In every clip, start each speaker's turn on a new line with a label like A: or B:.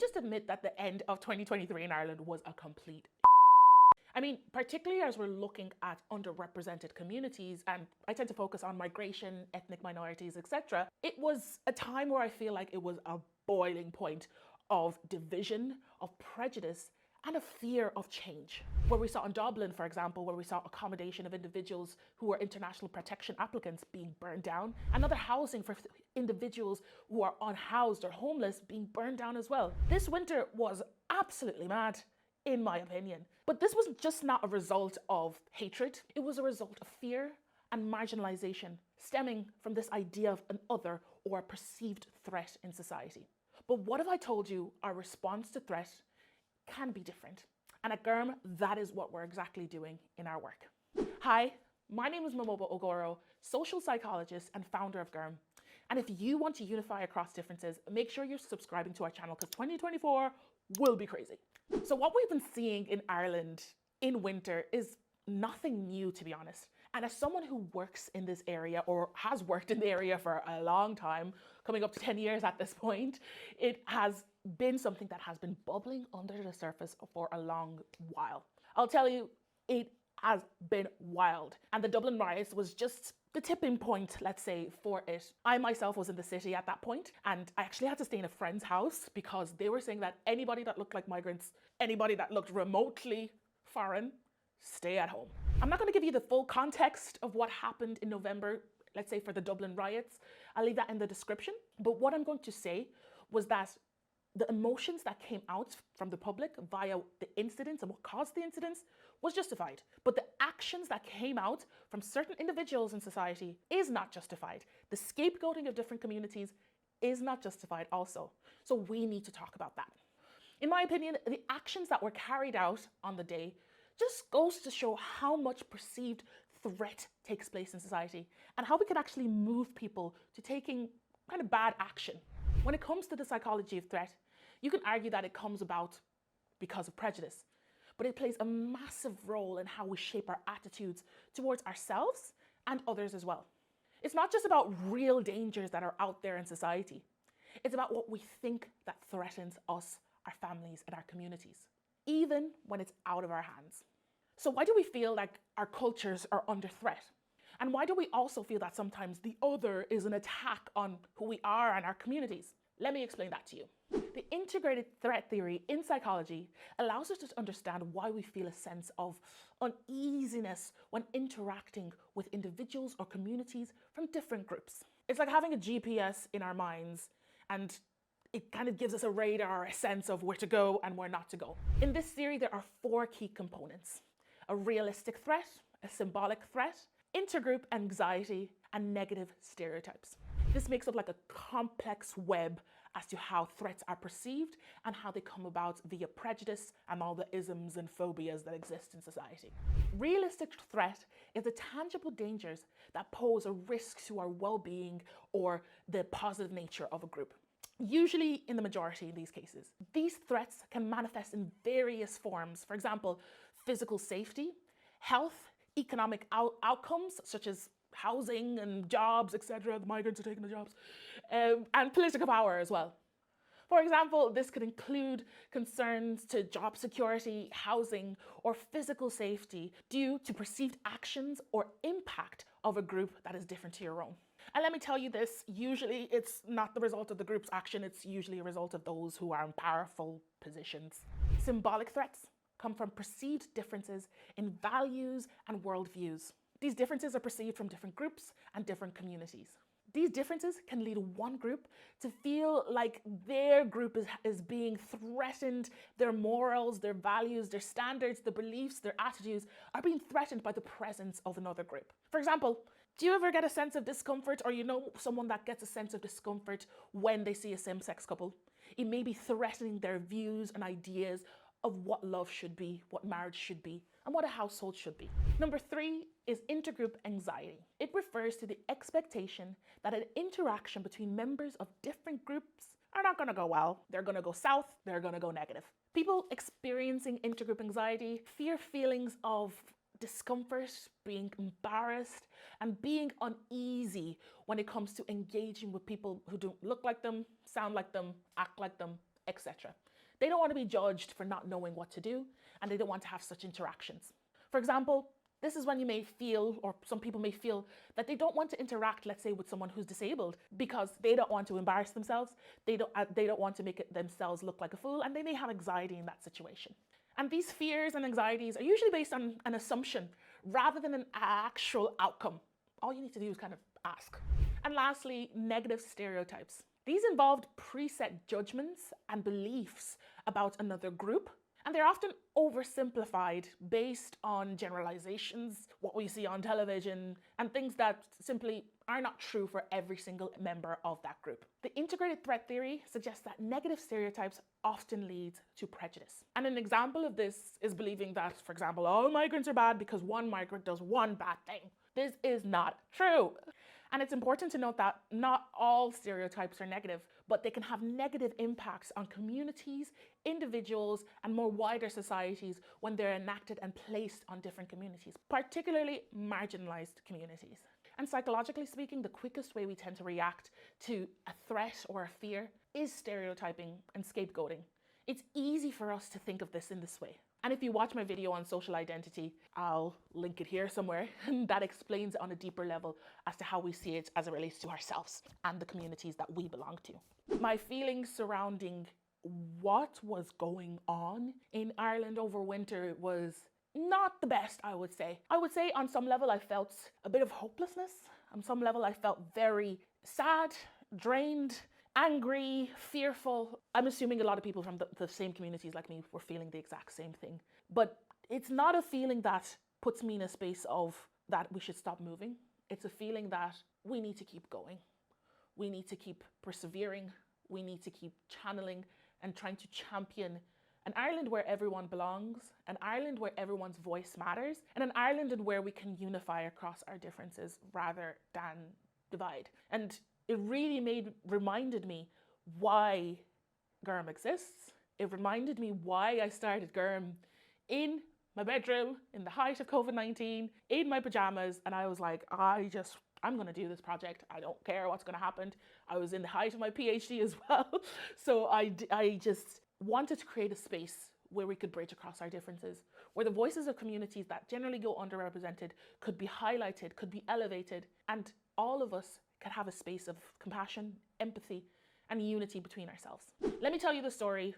A: just admit that the end of 2023 in Ireland was a complete I mean, particularly as we're looking at underrepresented communities, and I tend to focus on migration, ethnic minorities, etc. It was a time where I feel like it was a boiling point of division, of prejudice, and a fear of change. Where we saw in Dublin, for example, where we saw accommodation of individuals who were international protection applicants being burned down, and other housing for individuals who are unhoused or homeless being burned down as well. This winter was absolutely mad, in my opinion. But this was just not a result of hatred. It was a result of fear and marginalisation stemming from this idea of an other or a perceived threat in society. But what if I told you our response to threat can be different? And at Gorm, that is what we're exactly doing in our work. Hi, my name is Mamobo Ogoro, social psychologist and founder of Gorm. And if you want to unify across differences, make sure you're subscribing to our channel because 2024 will be crazy. So what we've been seeing in Ireland in winter is nothing new, to be honest. And as someone who works in this area or has worked in the area for a long time, coming up to 10 years at this point, it has been something that has been bubbling under the surface for a long while. I'll tell you, it has been wild. And the Dublin riots was just the tipping point, let's say, for it. I myself was in the city at that point, and I actually had to stay in a friend's house because they were saying that anybody that looked like migrants, anybody that looked remotely foreign, stay at home. I'm not going to give you the full context of what happened in November, let's say for the Dublin riots. I'll leave that in the description. But what I'm going to say was that the emotions that came out from the public via the incidents and what caused the incidents was justified. But the actions that came out from certain individuals in society is not justified. The scapegoating of different communities is not justified also. So we need to talk about that. In my opinion, the actions that were carried out on the day just goes to show how much perceived threat takes place in society and how we can actually move people to taking kind of bad action. When it comes to the psychology of threat, you can argue that it comes about because of prejudice, but it plays a massive role in how we shape our attitudes towards ourselves and others as well. It's not just about real dangers that are out there in society. It's about what we think that threatens us, our families, and our communities, even when it's out of our hands. So why do we feel like our cultures are under threat? And why do we also feel that sometimes the other is an attack on who we are and our communities? Let me explain that to you. The integrated threat theory in psychology allows us to understand why we feel a sense of uneasiness when interacting with individuals or communities from different groups. It's like having a GPS in our minds, and it kind of gives us a radar, a sense of where to go and where not to go. In this theory, there are 4 key components: a realistic threat, a symbolic threat, intergroup anxiety, and negative stereotypes. This makes up like a complex web as to how threats are perceived and how they come about via prejudice and all the isms and phobias that exist in society. Realistic threat is the tangible dangers that pose a risk to our well-being or the positive nature of a group. Usually in the majority in these cases. These threats can manifest in various forms. For example, physical safety, health, economic outcomes such as housing and jobs, etc. The migrants are taking the jobs, and political power as well. For example, this could include concerns to job security, housing, or physical safety due to perceived actions or impact of a group that is different to your own. And let me tell you this, usually it's not the result of the group's action, it's usually a result of those who are in powerful positions. Symbolic threats come from perceived differences in values and worldviews. These differences are perceived from different groups and different communities. These differences can lead one group to feel like their group is being threatened, their morals, their values, their standards, their beliefs, their attitudes are being threatened by the presence of another group. For example, do you ever get a sense of discomfort, or you know someone that gets a sense of discomfort when they see a same-sex couple? It may be threatening their views and ideas of what love should be, what marriage should be, and what a household should be. Number 3 is intergroup anxiety. It refers to the expectation that an interaction between members of different groups are not going to go well. They're going to go south, they're going to go negative. People experiencing intergroup anxiety fear feelings of discomfort, being embarrassed, and being uneasy when it comes to engaging with people who don't look like them, sound like them, act like them, etc. They don't want to be judged for not knowing what to do, and they don't want to have such interactions. For example, this is when you may feel, or some people may feel, that they don't want to interact, let's say, with someone who's disabled because they don't want to embarrass themselves, they don't want to make themselves look like a fool, and they may have anxiety in that situation. And these fears and anxieties are usually based on an assumption rather than an actual outcome. All you need to do is kind of ask. And lastly, negative stereotypes. These involved preset judgments and beliefs about another group, and they're often oversimplified based on generalizations, what we see on television, and things that simply are not true for every single member of that group. The integrated threat theory suggests that negative stereotypes often lead to prejudice. And an example of this is believing that, for example, all migrants are bad because one migrant does one bad thing. This is not true. And it's important to note that not all stereotypes are negative, but they can have negative impacts on communities, individuals, and more wider societies when they're enacted and placed on different communities, particularly marginalised communities. And psychologically speaking, the quickest way we tend to react to a threat or a fear is stereotyping and scapegoating. It's easy for us to think of this in this way. And if you watch my video on social identity, I'll link it here somewhere, that explains it on a deeper level as to how we see it as it relates to ourselves and the communities that we belong to. My feelings surrounding what was going on in Ireland over winter was not the best, I would say. I would say on some level I felt a bit of hopelessness. On some level I felt very sad, drained, angry, fearful. I'm assuming a lot of people from the same communities like me were feeling the exact same thing. But it's not a feeling that puts me in a space of that we should stop moving. It's a feeling that we need to keep going. We need to keep persevering. We need to keep channeling and trying to champion an Ireland where everyone belongs, an Ireland where everyone's voice matters, and an Ireland where we can unify across our differences rather than divide. And it really reminded me why Gorm exists. It reminded me why I started Gorm in my bedroom in the height of COVID-19, in my pajamas, and I was like, I'm gonna do this project. I don't care what's gonna happen. I was in the height of my PhD as well. So I just wanted to create a space where we could bridge across our differences, where the voices of communities that generally go underrepresented could be highlighted, could be elevated, and all of us could have a space of compassion, empathy, and unity between ourselves. Let me tell you the story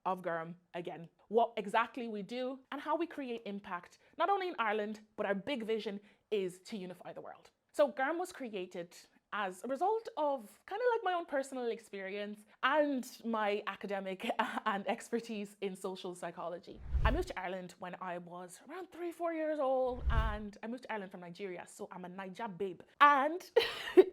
A: of Gorm again, what exactly we do and how we create impact, not only in Ireland, but our big vision is to unify the world. So Gorm was created as a result of kind of like my own personal experience and my academic and expertise in social psychology. I moved to Ireland when I was around 3-4 years old, and I moved to Ireland from Nigeria, so I'm a Naija babe. And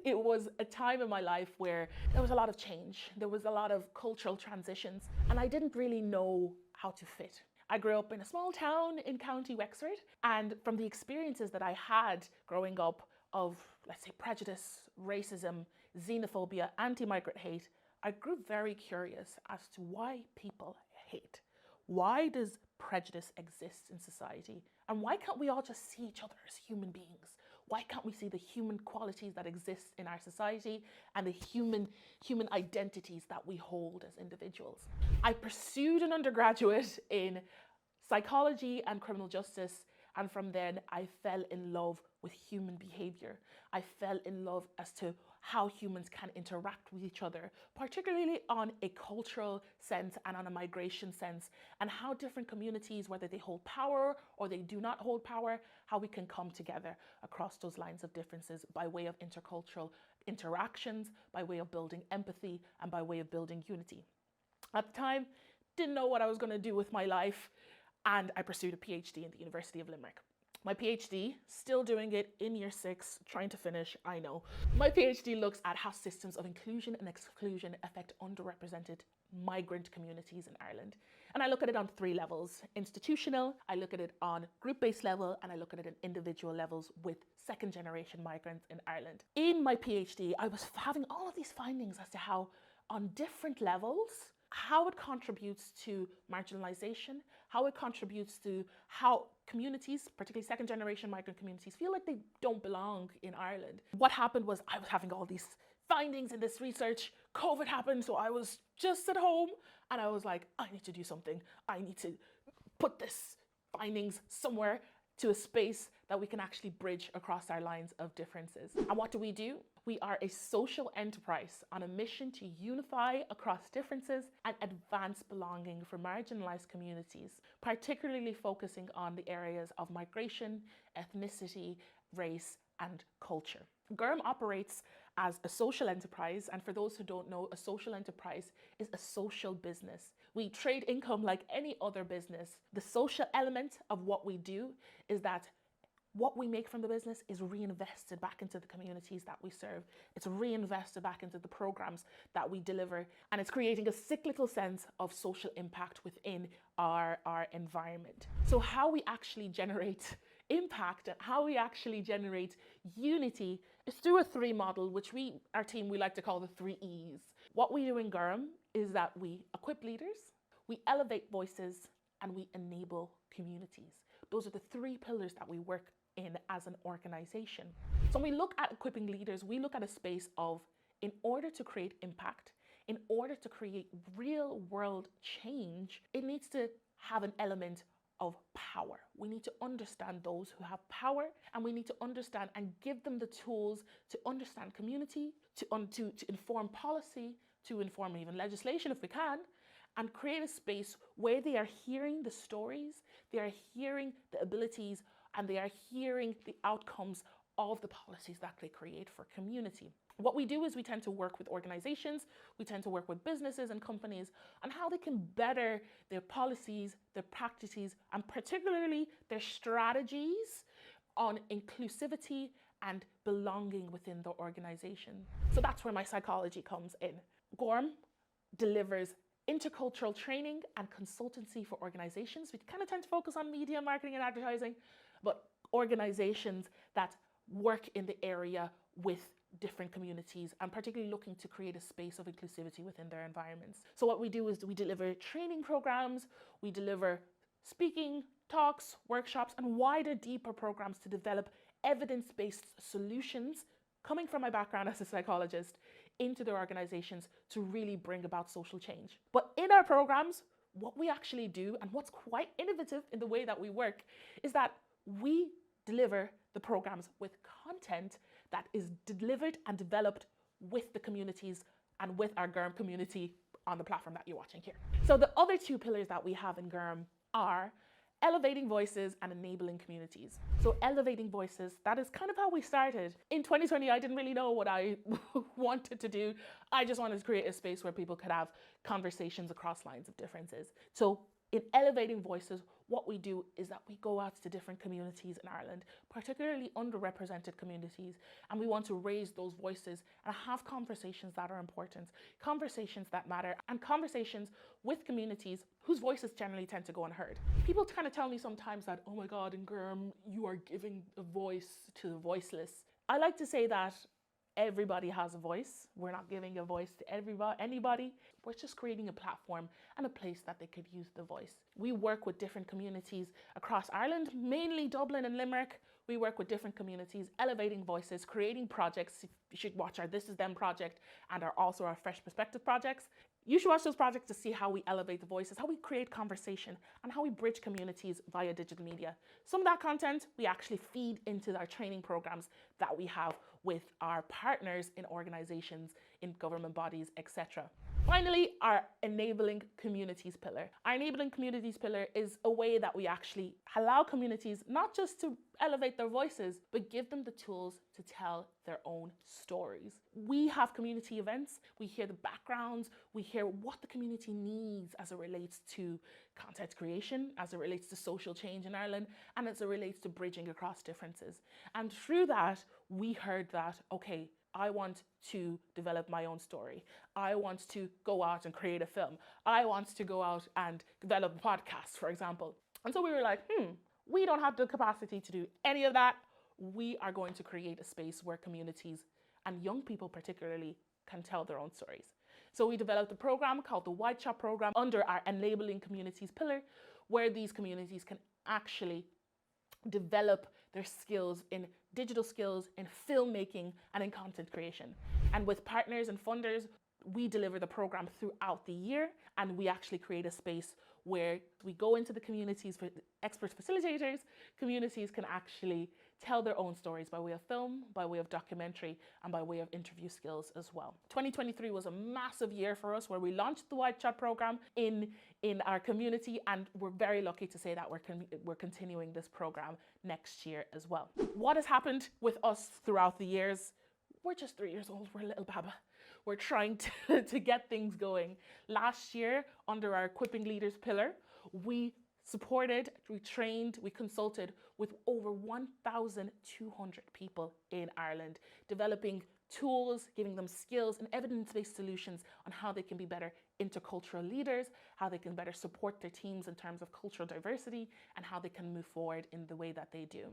A: it was a time in my life where there was a lot of change. There was a lot of cultural transitions, and I didn't really know how to fit. I grew up in a small town in County Wexford, and from the experiences that I had growing up of, let's say, prejudice, racism, xenophobia, anti-migrant hate, I grew very curious as to why people hate. Why does prejudice exist in society? And why can't we all just see each other as human beings? Why can't we see the human qualities that exist in our society and the human identities that we hold as individuals? I pursued an undergraduate in psychology and criminal justice, and from then I fell in love with human behavior. I fell in love as to how humans can interact with each other, particularly on a cultural sense and on a migration sense, and how different communities, whether they hold power or they do not hold power, how we can come together across those lines of differences by way of intercultural interactions, by way of building empathy, and by way of building unity. At the time, didn't know what I was going to do with my life, and I pursued a PhD in the University of Limerick. My PhD, still doing it in year 6, trying to finish, I know. My PhD looks at how systems of inclusion and exclusion affect underrepresented migrant communities in Ireland. And I look at it on 3 levels: institutional, I look at it on group-based level, and I look at it at individual levels with second-generation migrants in Ireland. In my PhD, I was having all of these findings as to how, on different levels, how it contributes to marginalisation, how it contributes to how communities, particularly second-generation migrant communities, feel like they don't belong in Ireland. What happened was I was having all these findings in this research COVID happened, so I was just at home and I was like, I need to do something. I need to put this findings somewhere to a space that we can actually bridge across our lines of differences. And what do? We are a social enterprise on a mission to unify across differences and advance belonging for marginalised communities, particularly focusing on the areas of migration, ethnicity, race, and culture. Gorm operates as a social enterprise, and for those who don't know, a social enterprise is a social business. We trade income like any other business. The social element of what we do is that what we make from the business is reinvested back into the communities that we serve. It's reinvested back into the programs that we deliver, and it's creating a cyclical sense of social impact within our environment. So how we actually generate impact and how we actually generate unity is through a 3 model, which our team, we like to call the 3 E's. What we do in Gorm is that we equip leaders, we elevate voices, and we enable communities. Those are the 3 pillars that we work in as an organization. So when we look at equipping leaders, we look at a space of, in order to create impact, in order to create real world change, it needs to have an element of power. We need to understand those who have power, and we need to understand and give them the tools to understand community, to inform policy, to inform even legislation if we can, and create a space where they are hearing the stories, they are hearing the abilities, and they are hearing the outcomes of the policies that they create for community. What we do is we tend to work with organizations, we tend to work with businesses and companies on how they can better their policies, their practices, and particularly their strategies on inclusivity and belonging within the organization. So that's where my psychology comes in. Gorm delivers intercultural training and consultancy for organizations. We kind of tend to focus on media, marketing, and advertising, but organizations that work in the area with different communities and particularly looking to create a space of inclusivity within their environments. So what we do is we deliver training programs, we deliver speaking, talks, workshops, and wider, deeper programs to develop evidence-based solutions, coming from my background as a psychologist, into their organizations to really bring about social change. But in our programs, what we actually do, and what's quite innovative in the way that we work, is that we deliver the programs with content that is delivered and developed with the communities and with our Gorm community on the platform that you're watching here. So the other 2 pillars that we have in Gorm are elevating voices and enabling communities. So elevating voices, that is kind of how we started. In 2020, I didn't really know what I wanted to do. I just wanted to create a space where people could have conversations across lines of differences. So in elevating voices, what we do is that we go out to different communities in Ireland, particularly underrepresented communities, and we want to raise those voices and have conversations that are important, conversations that matter, and conversations with communities whose voices generally tend to go unheard. People kind of tell me sometimes that, oh my God, in Gorm, you are giving a voice to the voiceless. I like to say that everybody has a voice. We're not giving a voice to anybody. We're just creating a platform and a place that they could use the voice. We work with different communities across Ireland, mainly Dublin and Limerick. We work with different communities, elevating voices, creating projects. You should watch our This Is Them project and also our Fresh Perspective projects. You should watch those projects to see how we elevate the voices, how we create conversation, and how we bridge communities via digital media. Some of that content we actually feed into our training programs that we have with our partners in organizations, in government bodies, etc. Finally, our enabling communities pillar. Our enabling communities pillar is a way that we actually allow communities not just to elevate their voices, but give them the tools to tell their own stories. We have community events, we hear the backgrounds, we hear what the community needs as it relates to content creation, as it relates to social change in Ireland, and as it relates to bridging across differences. And through that, we heard that, okay, I want to develop my own story. I want to go out and create a film. I want to go out and develop a podcast, for example. And so we were like, we don't have the capacity to do any of that. We are going to create a space where communities, and young people particularly, can tell their own stories. So we developed a program called the White Shop program under our Enabling Communities pillar, where these communities can actually develop their skills in digital skills, in filmmaking, and in content creation. And with partners and funders, we deliver the program throughout the year, and we actually create a space where we go into the communities for expert facilitators. Communities can actually tell their own stories by way of film, by way of documentary, and by way of interview skills as well. 2023 was a massive year for us where we launched the White Chat program in our community, and we're very lucky to say that we're continuing this program next year as well. What has happened with us throughout the years? We're just 3 years old, we're a little baba. We're trying to get things going. Last year, under our Equipping Leaders pillar, we supported, we trained, we consulted with over 1,200 people in Ireland, developing tools, giving them skills and evidence-based solutions on how they can be better intercultural leaders, how they can better support their teams in terms of cultural diversity, and how they can move forward in the way that they do.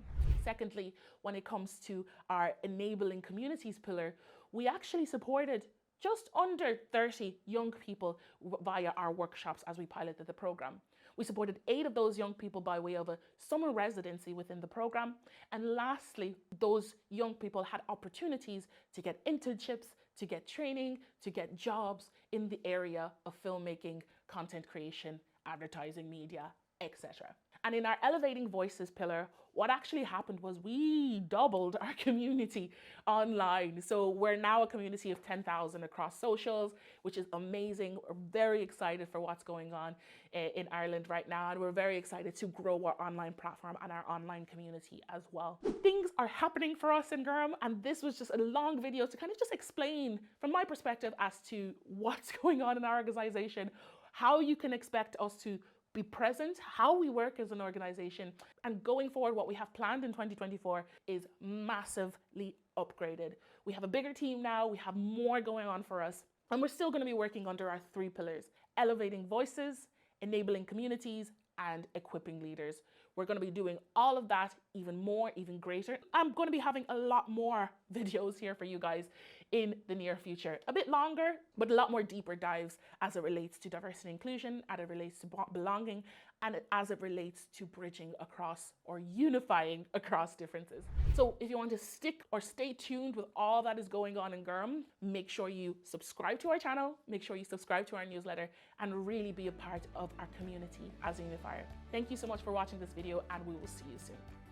A: Secondly, when it comes to our Enabling Communities pillar, we actually supported just under 30 young people via our workshops as we piloted the program. We supported 8 of those young people by way of a summer residency within the program. And lastly, those young people had opportunities to get internships, to get training, to get jobs in the area of filmmaking, content creation, advertising, media, etc. And in our Elevating Voices pillar, what actually happened was we doubled our community online. So we're now a community of 10,000 across socials, which is amazing. We're very excited for what's going on in Ireland right now. And we're very excited to grow our online platform and our online community as well. Things are happening for us in Gorm, and this was just a long video to kind of just explain from my perspective as to what's going on in our organization, how you can expect us to be present, how we work as an organization, and going forward, what we have planned in 2024 is massively upgraded. We have a bigger team now, we have more going on for us, and we're still going to be working under our 3 pillars: elevating voices, enabling communities, and equipping leaders. We're going to be doing all of that even more, even greater. I'm going to be having a lot more videos here for you guys in the near future. A bit longer, but a lot more deeper dives as it relates to diversity and inclusion, as it relates to belonging, and as it relates to bridging across or unifying across differences. So if you want to stick or stay tuned with all that is going on in Gorm, make sure you subscribe to our channel, make sure you subscribe to our newsletter, and really be a part of our community as a unifier. Thank you so much for watching this video, and we will see you soon.